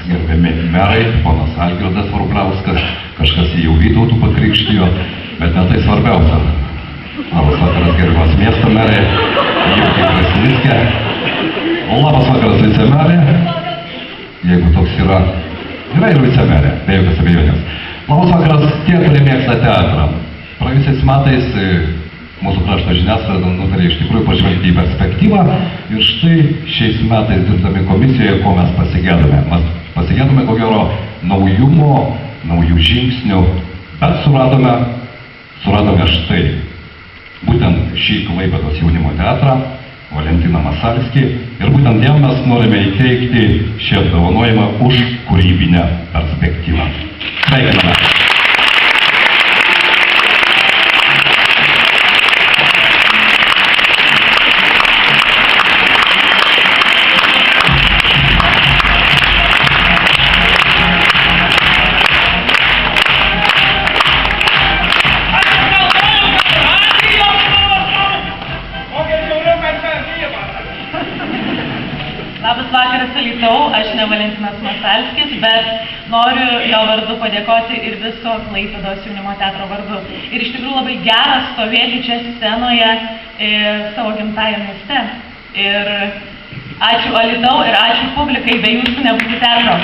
gerbiami merai, ponas Algirdas Vrubliauskas, kažkas jį jau Vytautų pakrikštijo, bet ne tai svarbiausia. Labas vakaras, gerbiamas miesto merė, Jurgita Krasnicke. Labas vakaras, vicemerė, jeigu toks yra ir vicemerė, be jokios abejonės. Labas vakaras tie, kurie mėgsta teatrą. Praėjusiais metais mūsų krašto žiniasklaida nutarė iš tikrųjų pažvelgti į perspektyvą ir štai šiais metais dirbdami komisijoje, ko mes pasigėdome. Mes pasigėdome ko gero naujumo, naujų žingsnių, bet suradome štai būtent šį Klaipėdos jaunimo teatrą, Valentiną Masalskį, ir būtent jam mes norime įteikti šį apdovanojimą už kūrybinę perspektyvą. Sveikiname. Labas vakaras, Alytau, aš ne Valentinas Masalskis, bet noriu jo vardu padėkoti ir viso Klaipėdos jaunimo teatro vardu. Ir iš tikrųjų labai gera stovėti čia scenoje savo gimtajame mieste. Ir ačiū Alytau ir ačiū publikai, be jūsų nebūtų teatro.